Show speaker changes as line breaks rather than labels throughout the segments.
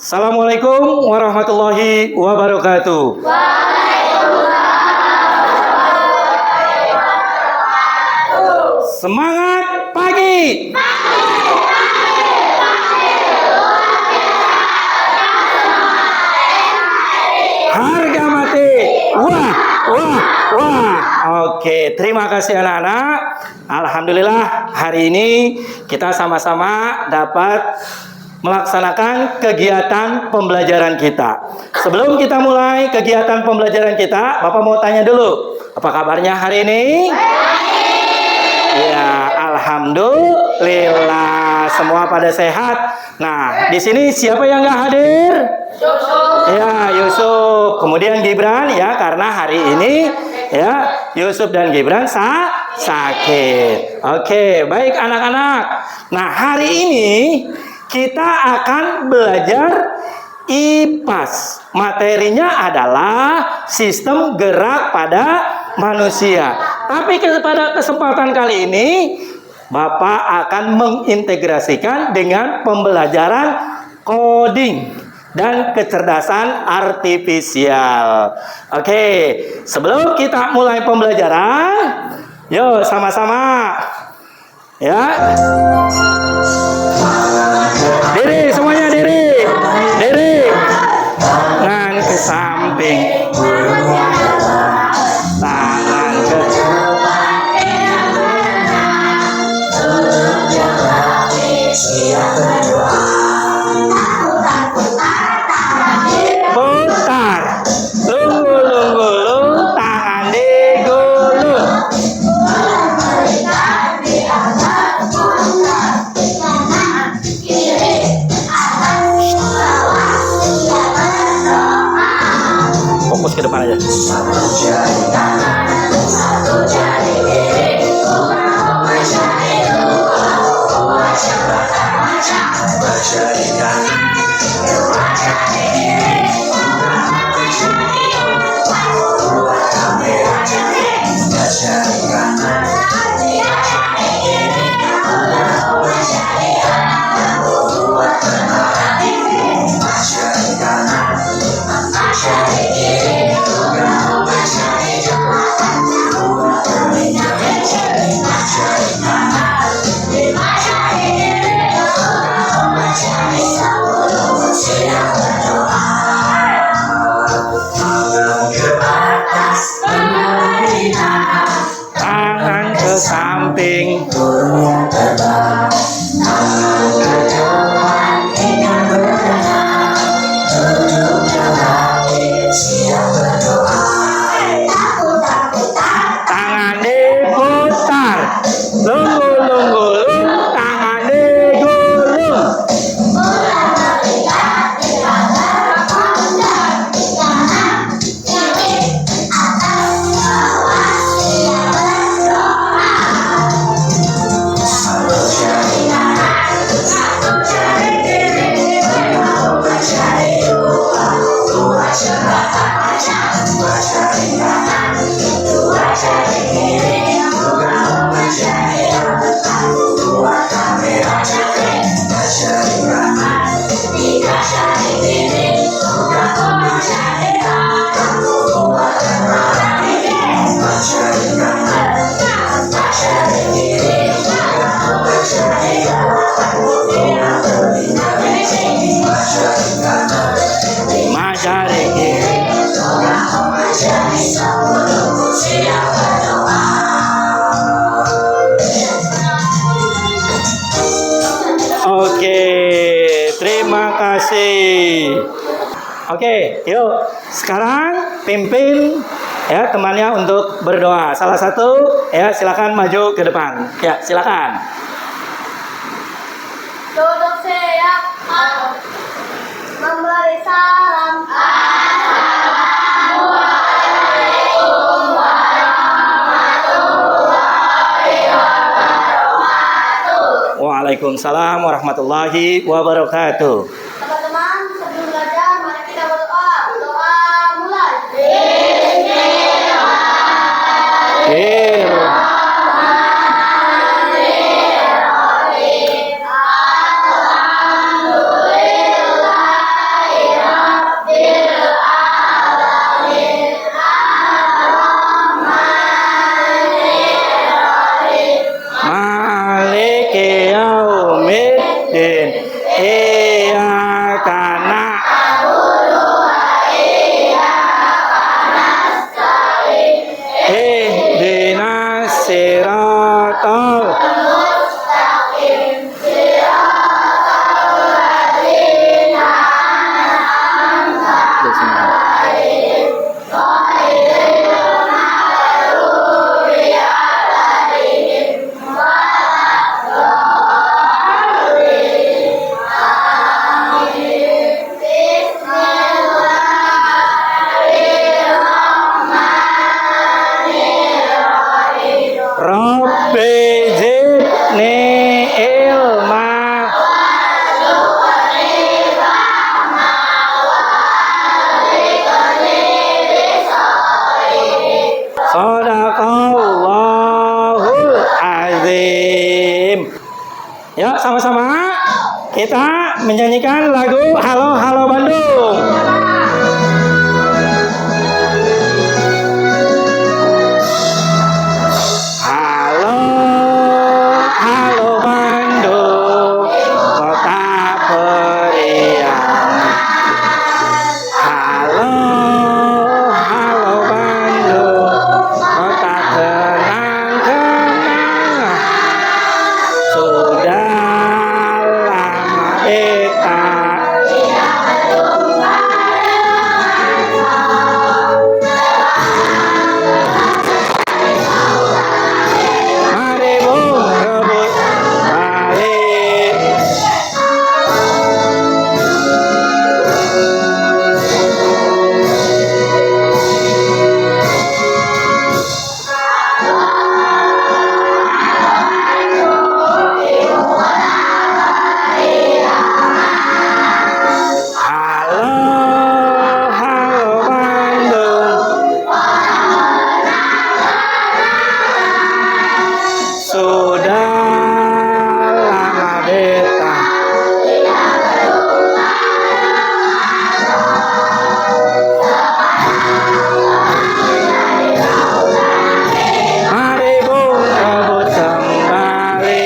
Assalamualaikum warahmatullahi wabarakatuh. Semangat pagi. Harga mati. Wah. Oke, terima kasih anak-anak. Alhamdulillah hari ini kita sama-sama dapat melaksanakan kegiatan pembelajaran kita. Sebelum kita mulai kegiatan pembelajaran kita, Bapak mau tanya dulu, apa kabarnya hari ini? Ya, alhamdulillah semua pada sehat. Nah, di sini siapa yang nggak hadir? Yusuf. Ya, Yusuf. Kemudian Gibran ya, karena hari ini ya Yusuf dan Gibran sakit. Oke, baik anak-anak. Nah, hari ini kita akan belajar IPAS. Materinya adalah sistem gerak pada manusia. Tapi pada kesempatan kali ini Bapak akan mengintegrasikan dengan pembelajaran coding dan kecerdasan artifisial. Oke, sebelum kita mulai pembelajaran, yuk sama-sama ya. Diri, semuanya diri. Tangan ke samping. Tangan ke putar. Lunggu, tangan digulung. Fokus ke depan aja. Tangan ke samping. Tangan diputar. Lunggu, tangan digulung. Oke, terima kasih. Oke, yuk sekarang pimpin ya temannya untuk berdoa. Salah satu ya silakan maju ke depan. Ya, silakan.
Duduk siap, memberi salam. Assalamualaikum warahmatullahi wabarakatuh.
Waalaikumsalam warahmatullahi wabarakatuh.
Teman-teman, sebelum belajar, mari kita berdoa. Doa mulai. Bismillahirrahmanirrahim. Alhamdulillah.
iyyaka na'budu wa iyyaka nasta'in. Ihdinas siratal mustaqim. Siratal ladzina an'amta 'alaihim ghairil maghdubi 'alaihim waladdallin. Amin. Bismillahirrahmanirrahim. Rabbi zidni ilma. Shadaqallahul azim. Ya, sama-sama kita menyanyikan lagu Halo Halo Bandung. Halo, halo Bandung, kota periang. Halo, halo Bandung, kota tenang-tenang. Sudah lama kita mari bung rebut balik. Halo, halo Bandung, sudah lama beta mari bung rebut kembali.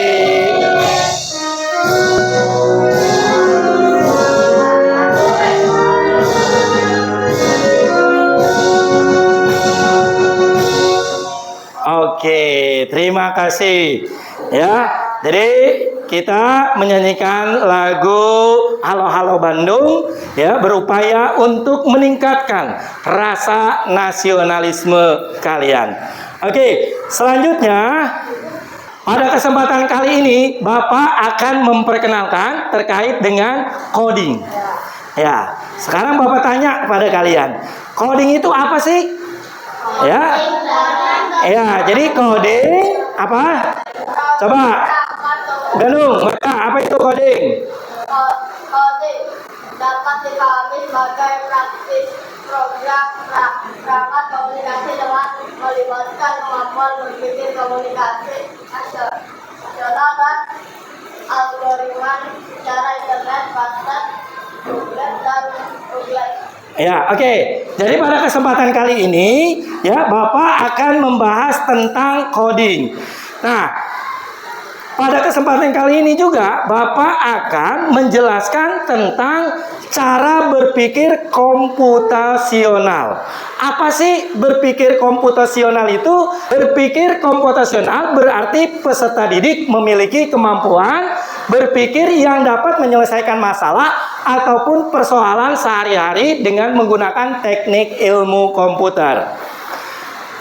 Oke, terima kasih. Ya, jadi kita menyanyikan lagu Halo Halo Bandung, ya, berupaya untuk meningkatkan rasa nasionalisme kalian. Oke, selanjutnya pada kesempatan kali ini Bapak akan memperkenalkan terkait dengan coding. Ya, sekarang Bapak tanya kepada kalian, coding itu apa sih? Ya, ya, jadi coding apa? Coba, Ganung, apa itu coding?
Coding dapat dipahami sebagai praktis program perangkat komunikasi dengan melibatkan kemampuan berpikir komunikasi nasional dan algoritma secara internet, WhatsApp, Google, dan Google.
Ya, oke. Jadi pada kesempatan kali ini, ya, Bapak akan membahas tentang coding. Nah, pada kesempatan kali ini juga Bapak akan menjelaskan tentang cara berpikir komputasional. Apa sih berpikir komputasional itu? Berpikir komputasional berarti peserta didik memiliki kemampuan berpikir yang dapat menyelesaikan masalah ataupun persoalan sehari-hari dengan menggunakan teknik ilmu komputer.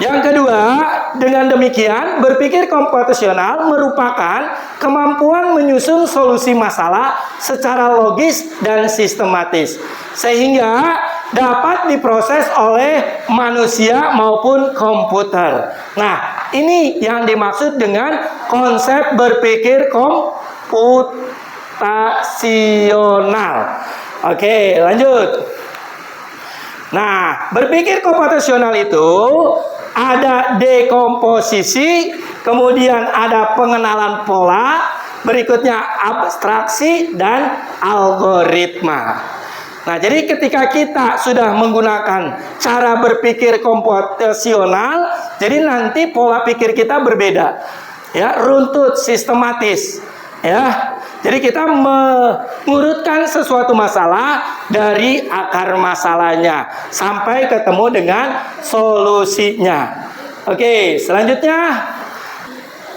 Yang kedua, dengan demikian, berpikir komputasional merupakan kemampuan menyusun solusi masalah secara logis dan sistematis, sehingga dapat diproses oleh manusia maupun komputer. Nah, ini yang dimaksud dengan konsep berpikir komputasional. Oke, lanjut. Nah, berpikir komputasional itu ada dekomposisi, kemudian ada pengenalan pola, berikutnya abstraksi dan algoritma. Nah, jadi ketika kita sudah menggunakan cara berpikir komputasional, jadi nanti pola pikir kita berbeda. Ya, runtut, sistematis. Ya. Jadi kita mengurutkan sesuatu masalah dari akar masalahnya sampai ketemu dengan solusinya. Oke, selanjutnya.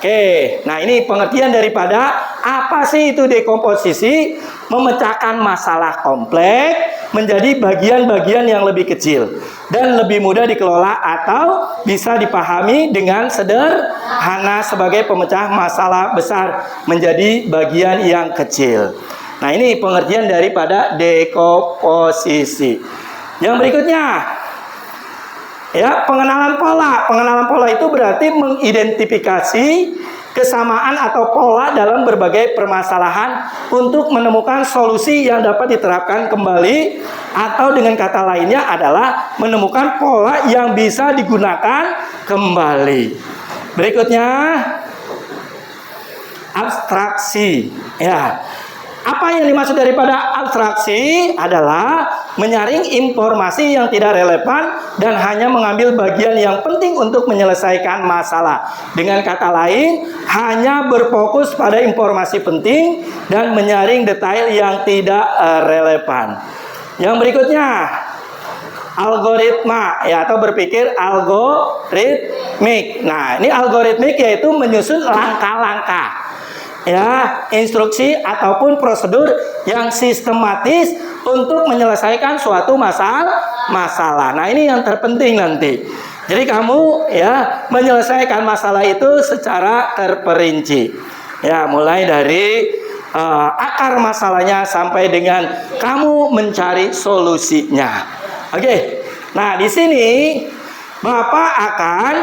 Oke, nah ini pengertian daripada apa sih itu dekomposisi, memecahkan masalah kompleks menjadi bagian-bagian yang lebih kecil dan lebih mudah dikelola atau bisa dipahami dengan sederhana sebagai pemecah masalah besar menjadi bagian yang kecil. Nah ini pengertian daripada dekomposisi. Yang berikutnya, ya, pengenalan pola. Pengenalan pola itu berarti mengidentifikasi kesamaan atau pola dalam berbagai permasalahan untuk menemukan solusi yang dapat diterapkan kembali, atau dengan kata lainnya adalah menemukan pola yang bisa digunakan kembali. Berikutnya, abstraksi. Ya. Apa yang dimaksud daripada abstraksi adalah menyaring informasi yang tidak relevan dan hanya mengambil bagian yang penting untuk menyelesaikan masalah. Dengan kata lain, hanya berfokus pada informasi penting dan menyaring detail yang tidak relevan. Yang berikutnya, algoritma, ya, atau berpikir algoritmik. Nah, ini algoritmik yaitu menyusun langkah-langkah, ya, instruksi ataupun prosedur yang sistematis untuk menyelesaikan suatu masalah. Nah, ini yang terpenting nanti. Jadi kamu, ya, menyelesaikan masalah itu secara terperinci. Ya, mulai dari akar masalahnya sampai dengan kamu mencari solusinya. Oke. Nah, di sini Bapak akan,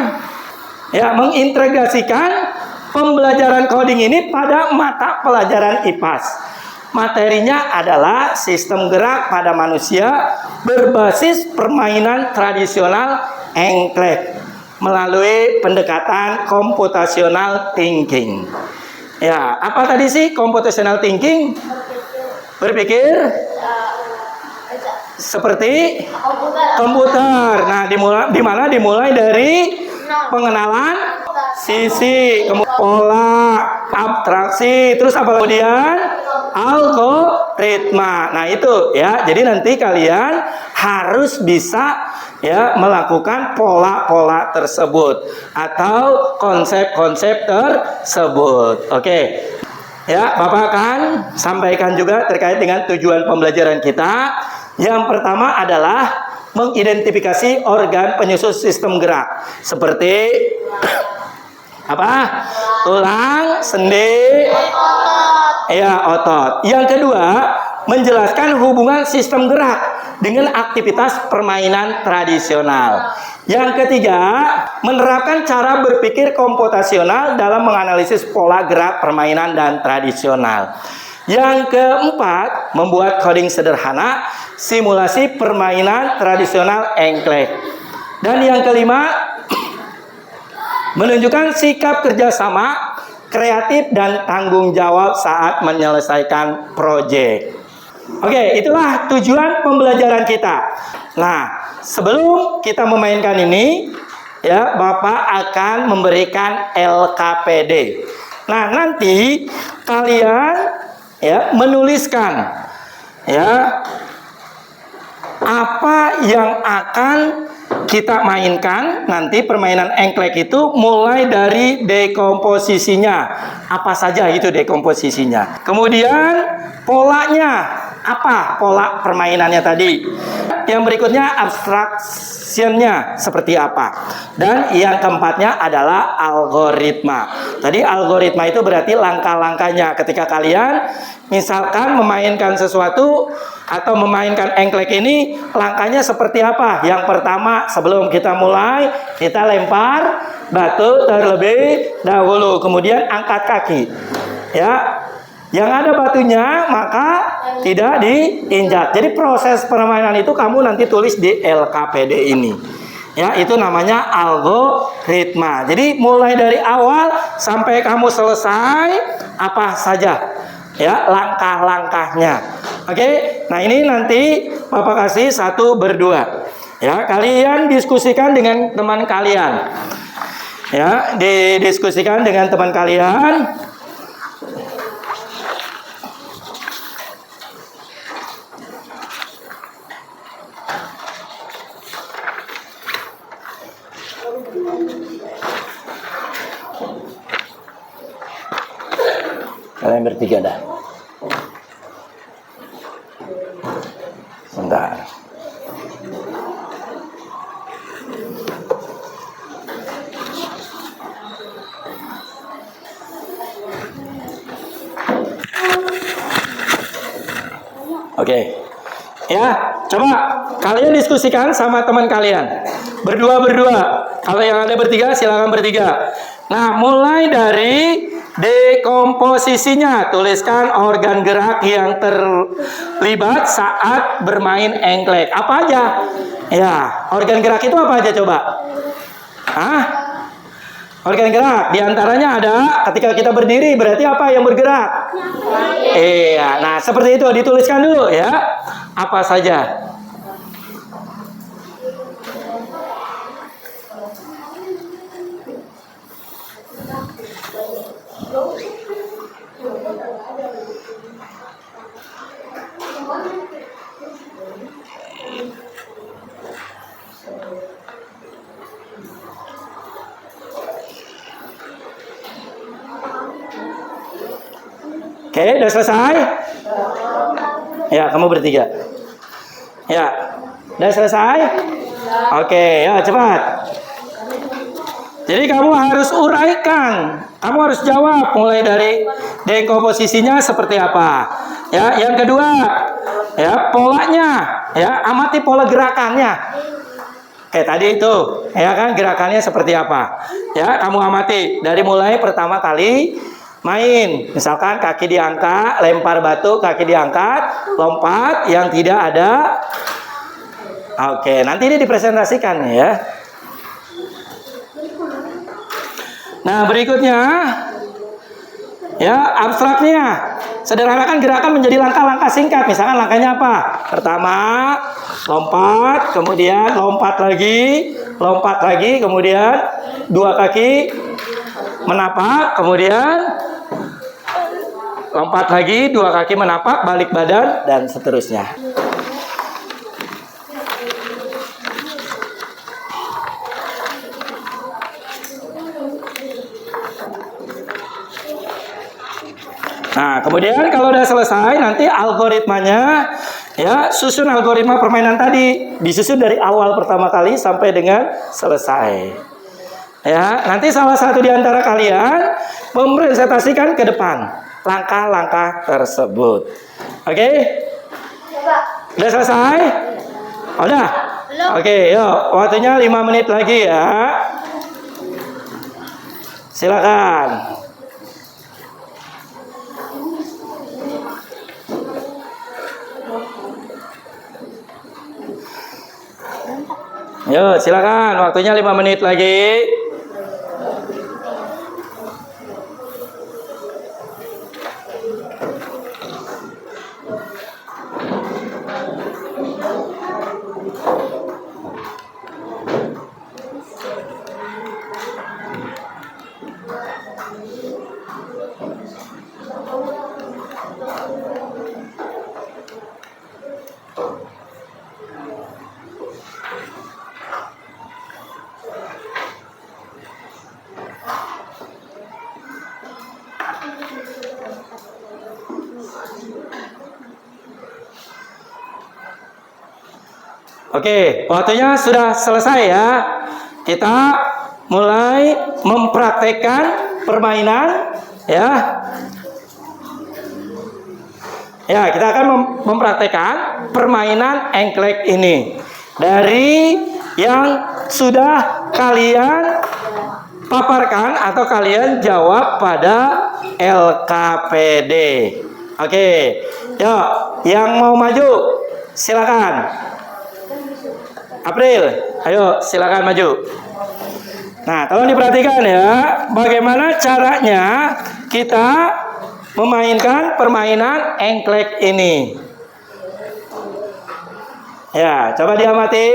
ya, mengintegrasikan pembelajaran coding ini pada mata pelajaran IPAS. Materinya adalah sistem gerak pada manusia berbasis permainan tradisional engklek melalui pendekatan computational thinking. Ya, apa tadi sih computational thinking? Berpikir seperti komputer. Nah, dimulai dari pengenalan sisi, pola, abstraksi, terus apa kemudian algoritma. Nah itu, ya, jadi nanti kalian harus bisa, ya, melakukan pola-pola tersebut atau konsep-konsep tersebut. Oke. Ya, Bapak akan sampaikan juga terkait dengan tujuan pembelajaran kita. Yang pertama adalah mengidentifikasi organ penyusun sistem gerak seperti apa? Tulang, sendi, ya, otot. Yang kedua, menjelaskan hubungan sistem gerak dengan aktivitas permainan tradisional. Yang ketiga, menerapkan cara berpikir komputasional dalam menganalisis pola gerak permainan dan tradisional. Yang keempat, membuat coding sederhana simulasi permainan tradisional engklek. Dan yang kelima, menunjukkan sikap kerjasama, kreatif, dan tanggung jawab saat menyelesaikan proyek. Oke, itulah tujuan pembelajaran kita. Nah, sebelum kita memainkan ini, ya, Bapak akan memberikan LKPD. Nah, nanti kalian, ya, menuliskan, ya, apa yang akan kita mainkan nanti. Permainan engklek itu mulai dari dekomposisinya, apa saja itu dekomposisinya, kemudian polanya apa, pola permainannya tadi, yang berikutnya abstractionnya seperti apa, dan yang keempatnya adalah algoritma. Tadi algoritma itu berarti langkah-langkahnya ketika kalian misalkan memainkan sesuatu atau memainkan engklek ini, langkahnya seperti apa. Yang pertama, sebelum kita mulai, kita lempar batu terlebih dahulu, kemudian angkat kaki, ya. Yang ada batunya maka tidak diinjak. Jadi proses permainan itu kamu nanti tulis di LKPD ini. Ya, itu namanya algoritma. Jadi mulai dari awal sampai kamu selesai, apa saja, ya, langkah-langkahnya. Oke. Nah, ini nanti Bapak kasih 1/2. Ya, kalian diskusikan dengan teman kalian. Ya, didiskusikan dengan teman kalian. Kalian bertiga dah. Sebentar. Oke. Ya, coba kalian diskusikan sama teman kalian. Berdua. Kalau yang ada bertiga, silakan bertiga. Nah, mulai dari dekomposisinya. Tuliskan organ gerak yang terlibat saat bermain engklek. Apa aja? Ya, organ gerak itu apa aja coba? Hah? Organ gerak, diantaranya ada ketika kita berdiri, berarti apa yang bergerak? Iya, nah seperti itu dituliskan dulu ya. Apa saja? Oke, udah selesai? Ya, kamu bertiga. Ya, udah selesai? Oke, ya cepat. Jadi kamu harus uraikan, kamu harus jawab mulai dari dekomposisinya seperti apa. Ya, yang kedua, ya polanya, ya amati pola gerakannya. Kayak tadi itu, ya kan gerakannya seperti apa? Ya, kamu amati dari mulai pertama kali main, misalkan kaki diangkat, lempar batu, kaki diangkat, lompat yang tidak ada. Oke, nanti ini dipresentasikan ya. Nah, berikutnya ya abstraknya. Sederhanakan gerakan menjadi langkah-langkah singkat. Misalkan langkahnya apa? Pertama, lompat, kemudian lompat lagi, kemudian dua kaki menapak, kemudian lompat lagi, dua kaki menapak, balik badan, dan seterusnya. Nah, kemudian kalau udah selesai, nanti algoritmanya, ya susun algoritma permainan tadi, disusun dari awal pertama kali sampai dengan selesai. Ya, nanti salah satu di antara kalian mempresentasikan ke depan langkah-langkah tersebut. Oke? Udah selesai? Udah? Oke, yuk. Waktunya 5 menit lagi ya. Silakan. Yuk, silakan. Waktunya 5 menit lagi. Oke, waktunya sudah selesai ya. Kita mulai mempraktekkan permainan ya. Ya, kita akan mempraktekkan permainan engklek ini dari yang sudah kalian paparkan atau kalian jawab pada LKPD. Oke, yuk, yang mau maju silakan. April, ayo silakan maju. Nah, tolong diperhatikan ya, bagaimana caranya kita memainkan permainan engklek ini. Ya, coba diamati.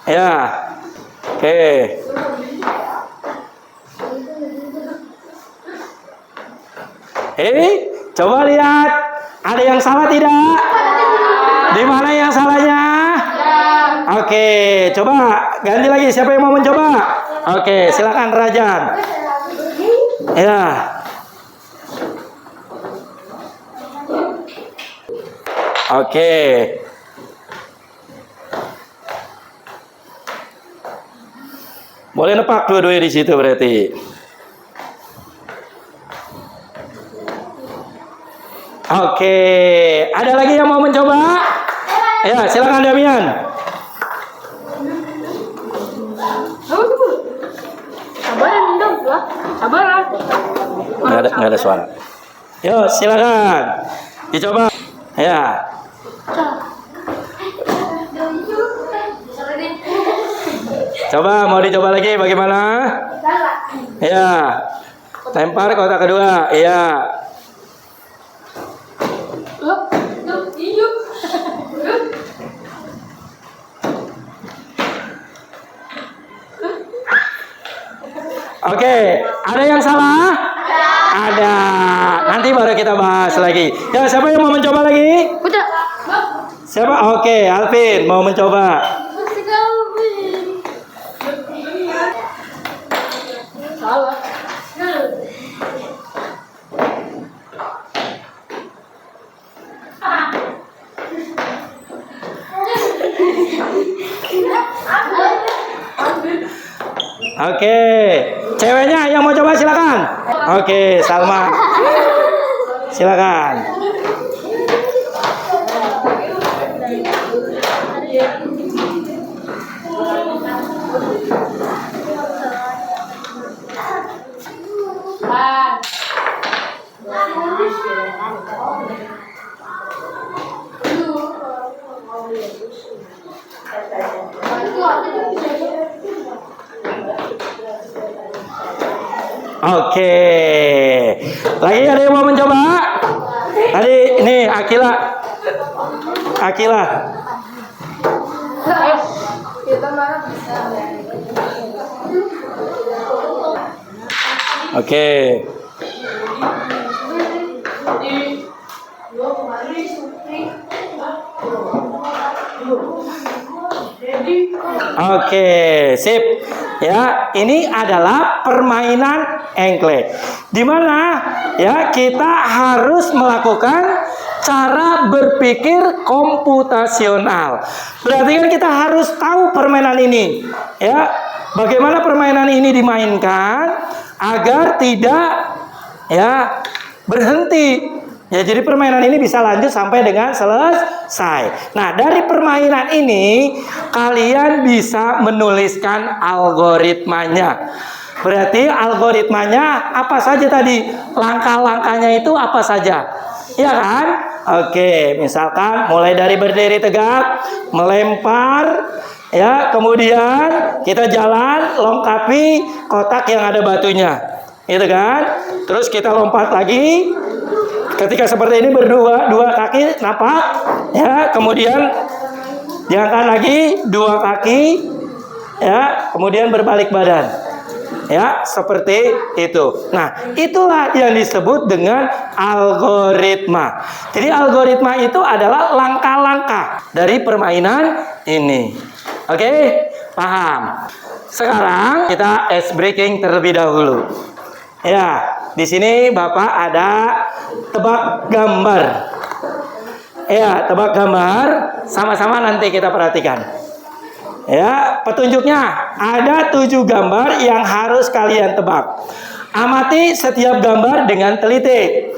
Ya, oke. Coba lihat, ada yang salah tidak? Di mana yang salahnya? Oke, coba ganti lagi. Siapa yang mau mencoba? Oke, silakan Rajan. Ya. Oke. Boleh nepak dua-duanya di situ berarti. Oke, ada lagi yang mau mencoba? Ya, silakan Damian.
Sabaran dong, gua. Sabaran.
Nggak ada suara. Yo, silakan. Dicoba. Ya. Coba, mau dicoba lagi bagaimana? Ya. Lempar kotak kedua. Ya. Oke, ada yang salah? Ada. Nanti baru kita bahas lagi. Ya, siapa yang mau mencoba lagi?
Udah.
Siapa? Oke, Alvin mau mencoba.
Salah.
Oke, ceweknya yang mau coba silakan. Oke, Salma. Silakan. Oke. Lagi ada yang mau mencoba? Tadi ini Akila. Akila. Oke. Oke, sip. Ya, ini adalah permainan engklek. Di mana ya kita harus melakukan cara berpikir komputasional. Berarti kan kita harus tahu permainan ini. Ya, bagaimana permainan ini dimainkan agar tidak ya berhenti. Ya, jadi permainan ini bisa lanjut sampai dengan selesai. Nah, dari permainan ini kalian bisa menuliskan algoritmanya. Berarti algoritmanya apa saja tadi? Langkah-langkahnya itu apa saja? Ya kan? Oke, misalkan mulai dari berdiri tegak, melempar, ya, kemudian kita jalan lengkapi kotak yang ada batunya. Gitu kan? Terus kita lompat lagi. Ketika seperti ini dua kaki napak, ya, kemudian diangkat lagi dua kaki, ya, kemudian berbalik badan, ya, seperti itu. Nah, itulah yang disebut dengan algoritma. Jadi algoritma itu adalah langkah-langkah dari permainan ini. Oke, paham? Sekarang kita ice breaking terlebih dahulu. Ya, di sini Bapak ada tebak gambar. Ya, tebak gambar. Sama-sama nanti kita perhatikan. Ya, petunjuknya ada 7 gambar yang harus kalian tebak. Amati setiap gambar dengan teliti.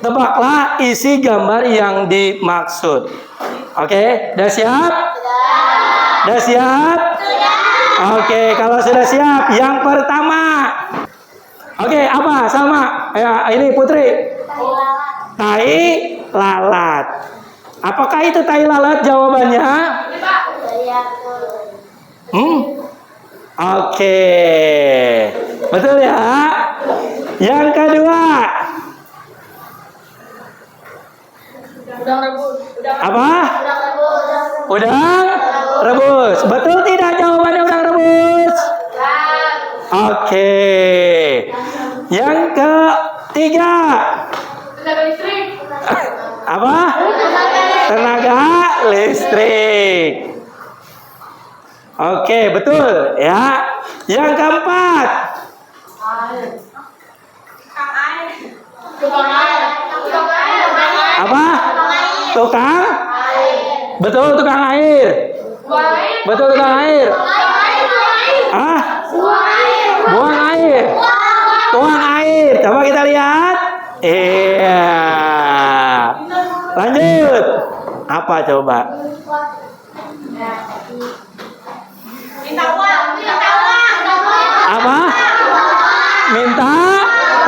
Tebaklah isi gambar yang dimaksud. Oke, udah siap? Udah siap? Oke, kalau sudah siap, yang pertama. Oke, apa? Salma. Ya, ini Putri. Tai lalat. Apakah itu tai lalat jawabannya? Oke. Betul ya? Yang kedua.
Udang rebus.
Apa? Udang rebus. Betul tidak jawabannya udang rebus? Oke. Yang ketiga.
Tenaga listrik.
Apa? Tenaga listrik. Oke, betul ya. Yang keempat. Apa? Tukang? Betul, tukang air. Betul, tukang air. Ah? Buang air. Tuang air. Coba kita lihat. Iya. Lanjut. Apa coba? Apa? Minta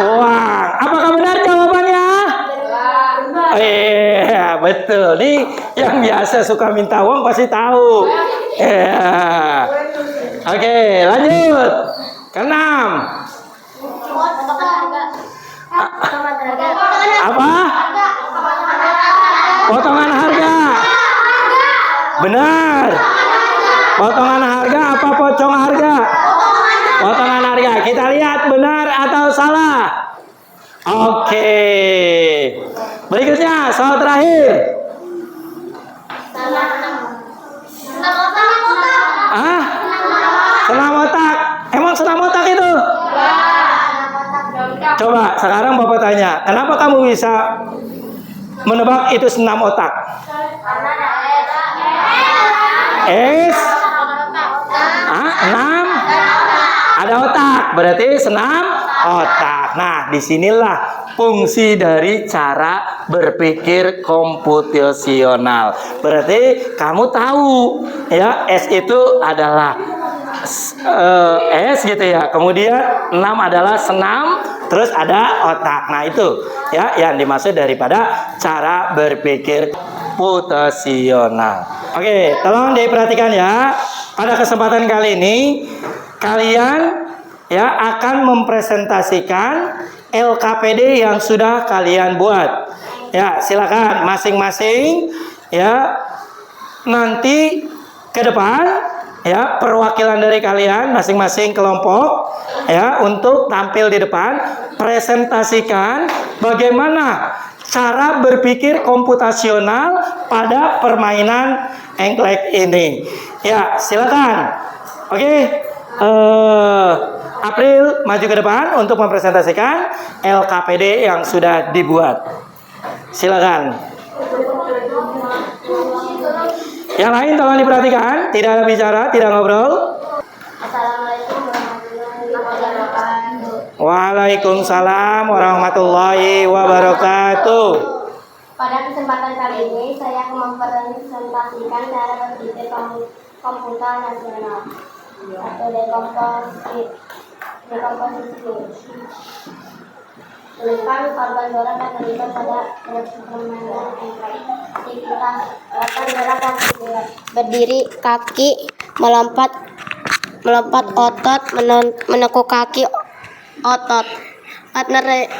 uang. Apakah benar jawabannya? Iya, betul. Nih yang biasa suka minta uang pasti tahu. Iya. Oke, lanjut. Keenam. Apa? Potongan harga. Benar. Potongan harga apa pocong harga? Potongan harga. Kita lihat benar atau salah. Oke. Berikutnya soal terakhir. Ah? Senam otak. Emang senam otak itu? Coba sekarang Bapak tanya, kenapa kamu bisa menebak itu senam otak? Enam ada otak, berarti senam otak. Nah, disinilah fungsi dari cara berpikir komputasional. Berarti kamu tahu ya, S itu adalah S gitu ya. Kemudian 6 adalah senam, terus ada otak. Nah, itu ya yang dimaksud daripada cara berpikir komputasional. Oke, tolong diperhatikan ya. Pada kesempatan kali ini kalian ya akan mempresentasikan LKPD yang sudah kalian buat. Ya, silakan masing-masing ya nanti ke depan ya, perwakilan dari kalian masing-masing kelompok ya untuk tampil di depan, presentasikan bagaimana cara berpikir komputasional pada permainan engklek ini. Ya, silakan. Oke. April maju ke depan untuk mempresentasikan LKPD yang sudah dibuat. Silakan. Yang lain tolong diperhatikan, tidak ada bicara, tidak ngobrol.
Assalamualaikum warahmatullahi wabarakatuh.
Waalaikumsalam warahmatullahi wabarakatuh.
Pada kesempatan kali ini saya akan mempresentasikan cara berpikir komputer nasional atau dekomposisi. Tuliskan korban Dora dan terlibat pada permainan engklek. Aktivitas korban Dora dan berdiri, kaki melompat otot, menekuk kaki otot. Partner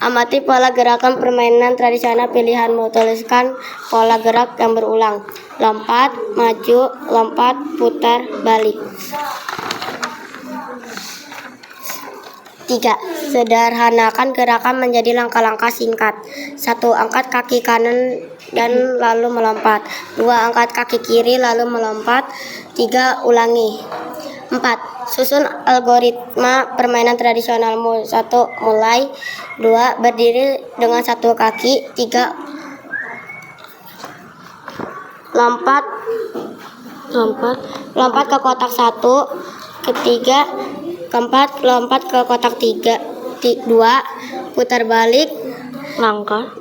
amati pola gerakan permainan tradisional pilihanmu. Tuliskan pola gerak yang berulang. Lompat, maju, lompat, putar, balik. 3. Sederhanakan gerakan menjadi langkah-langkah singkat. 1. Angkat kaki kanan dan lalu melompat. 2. Angkat kaki kiri lalu melompat. 3. Ulangi. 4. Susun algoritma permainan tradisionalmu. 1. Mulai. 2. Berdiri dengan satu kaki. 3. Lompat ke kotak 1. Ketiga. Keempat, lompat ke kotak 3. 2. Putar balik.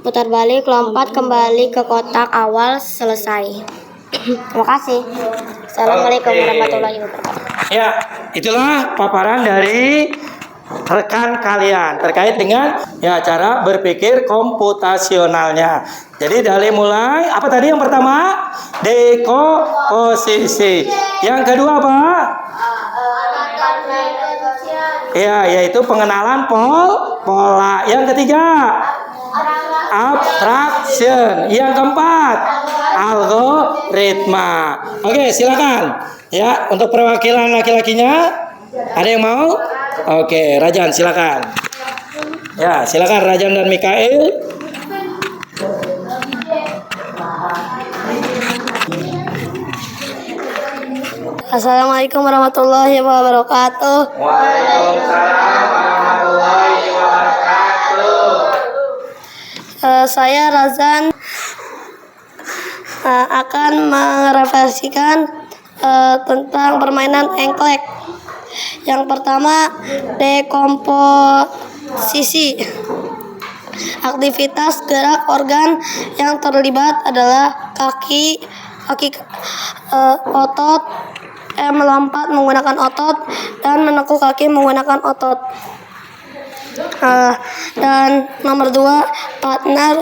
Putar balik, lompat kembali ke kotak awal, selesai. Terima kasih. Assalamualaikum warahmatullahi wabarakatuh.
Ya, itulah paparan dari rekan kalian terkait dengan ya cara berpikir komputasionalnya. Jadi dari mulai apa tadi yang pertama? Dekomposisi. Yang kedua apa? Ya, yaitu pengenalan pola. Yang ketiga, abstraction. Yang keempat, algoritma. Oke, silakan. Ya, untuk perwakilan laki-lakinya, ada yang mau? Oke, Rajan silakan. Ya, silakan Rajan dan Mikael.
Assalamualaikum warahmatullahi wabarakatuh.
Waalaikumsalam warahmatullahi wabarakatuh.
Saya Razan akan merefleksikan tentang permainan engklek. Yang pertama, dekomposisi. Aktivitas gerak organ yang terlibat adalah kaki otot, melompat menggunakan otot, dan menekuk kaki menggunakan otot. Dan nomor 2, partner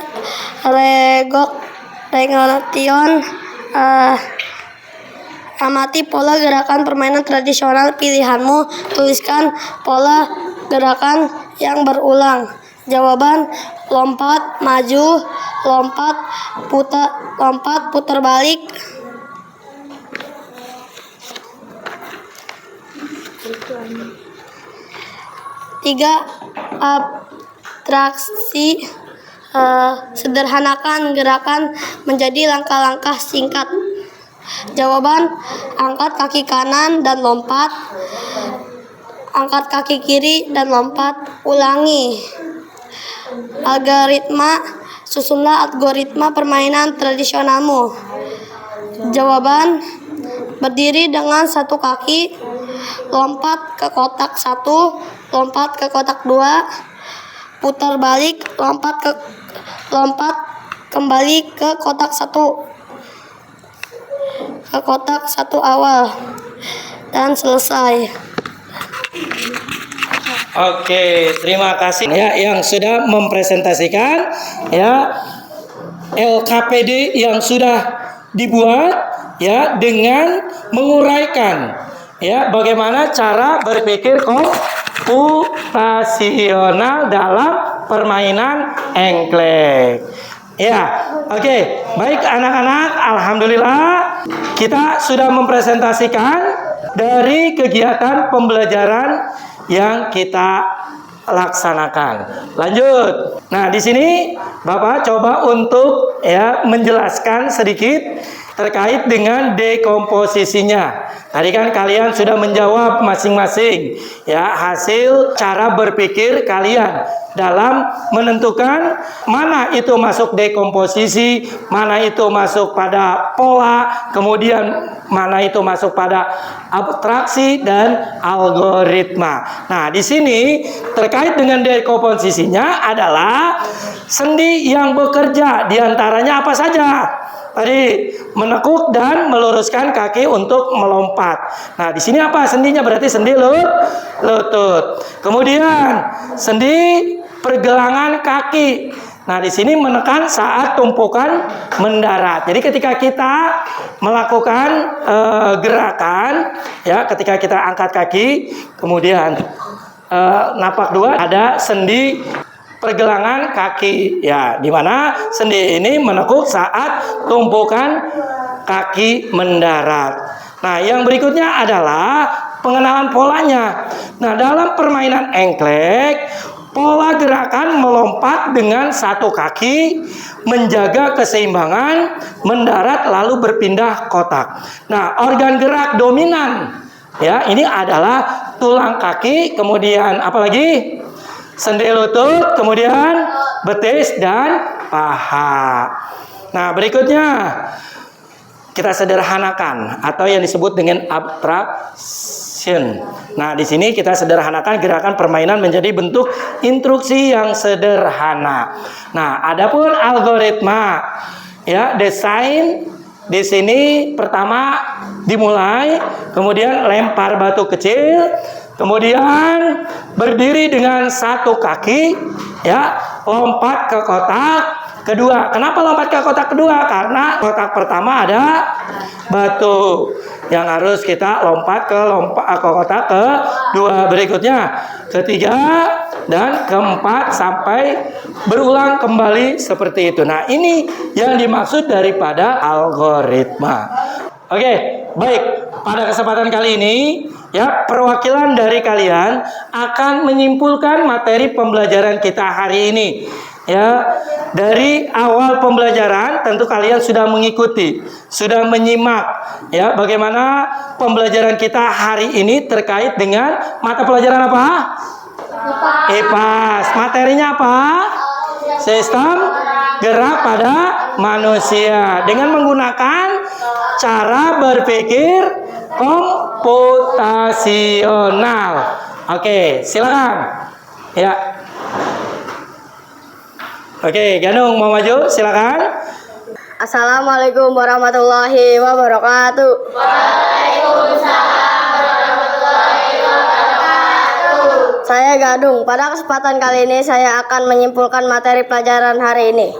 regulation. Amati pola gerakan permainan tradisional pilihanmu. Tuliskan pola gerakan yang berulang. Jawaban: lompat, maju, lompat, putar balik. Tiga, abstraksi. Sederhanakan gerakan menjadi langkah-langkah singkat. Jawaban: angkat kaki kanan dan lompat, angkat kaki kiri dan lompat. Ulangi. Algoritma. Susunlah algoritma permainan tradisionalmu. Jawaban: berdiri dengan satu kaki, lompat ke kotak 1, lompat ke kotak 2, putar balik, lompat kembali ke kotak 1, ke kotak 1 awal, dan selesai.
Oke, terima kasih ya yang sudah mempresentasikan ya LKPD yang sudah dibuat ya dengan menguraikan ya bagaimana cara berpikir komputasional dalam permainan engklek. Ya, oke. Baik anak-anak, alhamdulillah kita sudah mempresentasikan dari kegiatan pembelajaran yang kita laksanakan. Lanjut. Nah, di sini Bapak coba untuk ya menjelaskan sedikit terkait dengan dekomposisinya. Tadi kan kalian sudah menjawab masing-masing ya hasil cara berpikir kalian dalam menentukan mana itu masuk dekomposisi, mana itu masuk pada pola, kemudian mana itu masuk pada abstraksi dan algoritma. Nah, di sini terkait dengan dekomposisinya adalah sendi yang bekerja, diantaranya apa saja? Tadi menekuk dan meluruskan kaki untuk melompat. Nah, di sini apa sendinya? Berarti sendi lutut. Kemudian sendi pergelangan kaki. Nah, di sini menekan saat tumpukan mendarat. Jadi ketika kita melakukan gerakan, ya, ketika kita angkat kaki, kemudian napak dua, ada sendi pergelangan kaki, ya, di mana sendi ini menekuk saat tumpukan kaki mendarat. Nah, yang berikutnya adalah pengenalan polanya. Nah, dalam permainan engklek, pola gerakan melompat dengan satu kaki, menjaga keseimbangan, mendarat lalu berpindah kotak. Nah, organ gerak dominan, ya, ini adalah tulang kaki, kemudian apalagi? Sendi lutut, kemudian betis dan paha. Nah, berikutnya kita sederhanakan atau yang disebut dengan abstraction. Nah, di sini kita sederhanakan gerakan permainan menjadi bentuk instruksi yang sederhana. Nah, adapun algoritma, ya, desain di sini pertama dimulai, kemudian lempar batu kecil, kemudian berdiri dengan satu kaki, ya, lompat ke kotak kedua. Kenapa lompat ke kotak kedua? Karena kotak pertama ada batu yang harus kita lompat ke kotak kedua. Berikutnya ketiga dan keempat sampai berulang kembali seperti itu. Nah, ini yang dimaksud daripada algoritma. Oke, baik. Pada kesempatan kali ini ya, perwakilan dari kalian akan menyimpulkan materi pembelajaran kita hari ini. Ya, dari awal pembelajaran tentu kalian sudah mengikuti, sudah menyimak ya bagaimana pembelajaran kita hari ini terkait dengan mata pelajaran apa? IPAS. Materinya apa? Sistem gerak pada manusia dengan menggunakan cara berpikir komputasional. Oke, silakan. Ya. Oke, Ganung mau maju, silakan.
Assalamualaikum warahmatullahi wabarakatuh. Saya Gadung. Pada kesempatan kali ini saya akan menyimpulkan materi pelajaran hari ini.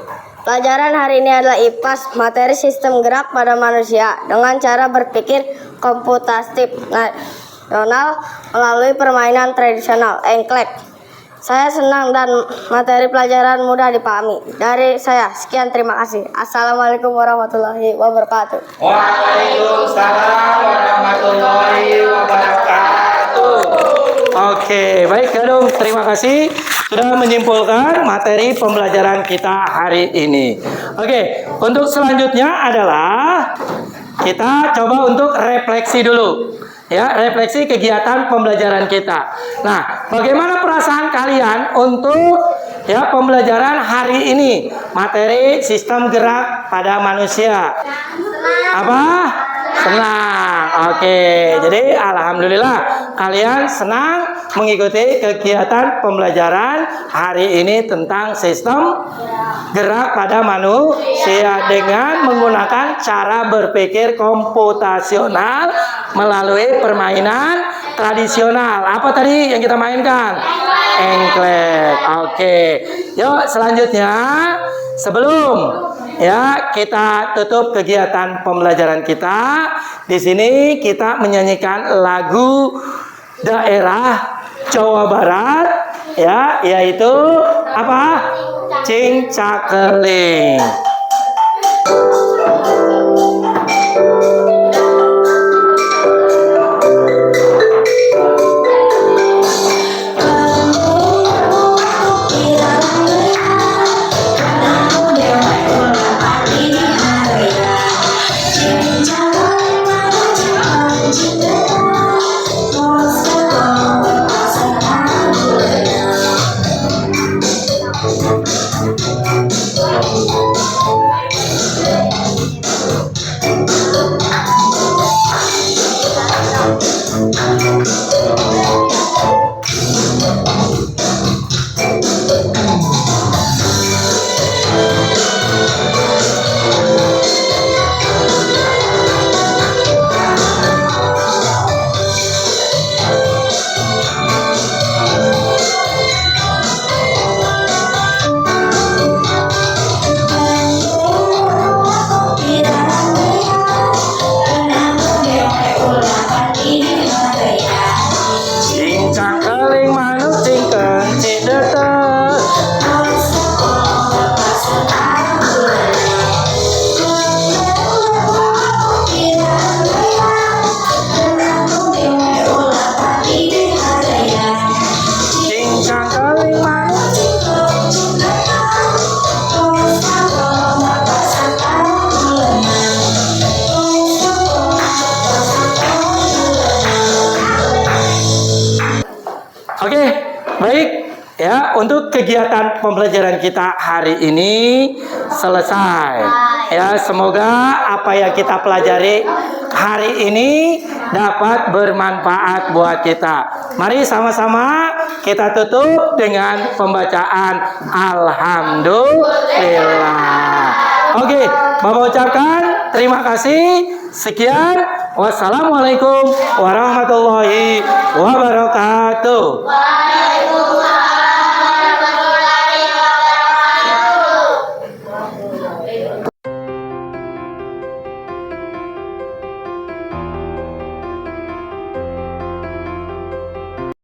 Pelajaran hari ini adalah IPAS, materi sistem gerak pada manusia dengan cara berpikir komputatif nasional melalui permainan tradisional engklek. Saya senang dan materi pelajaran mudah dipahami. Dari saya, sekian, terima kasih. Assalamualaikum warahmatullahi wabarakatuh.
Waalaikumsalam warahmatullahi wabarakatuh. Oke, baik Gadung, terima kasih sudah menyimpulkan materi pembelajaran kita hari ini. Oke, untuk selanjutnya adalah kita coba untuk refleksi dulu. Ya, refleksi kegiatan pembelajaran kita. Nah, bagaimana perasaan kalian untuk ya pembelajaran hari ini? Materi sistem gerak pada manusia. Apa? Senang. Oke, jadi alhamdulillah kalian senang mengikuti kegiatan pembelajaran hari ini tentang sistem gerak pada manusia dengan menggunakan cara berpikir komputasional melalui permainan tradisional. Apa tadi yang kita mainkan? Engklek. Oke. Yuk selanjutnya, sebelum ya kita tutup kegiatan pembelajaran kita, di sini kita menyanyikan lagu daerah Jawa Barat ya, yaitu apa? Cingcakeling. Oke, baik ya, untuk kegiatan pembelajaran kita hari ini selesai. Ya, semoga apa yang kita pelajari hari ini dapat bermanfaat buat kita. Mari sama-sama kita tutup dengan pembacaan Alhamdulillah. Oke, Bapak ucapkan terima kasih. Sekian. Wassalamualaikum warahmatullahi wabarakatuh.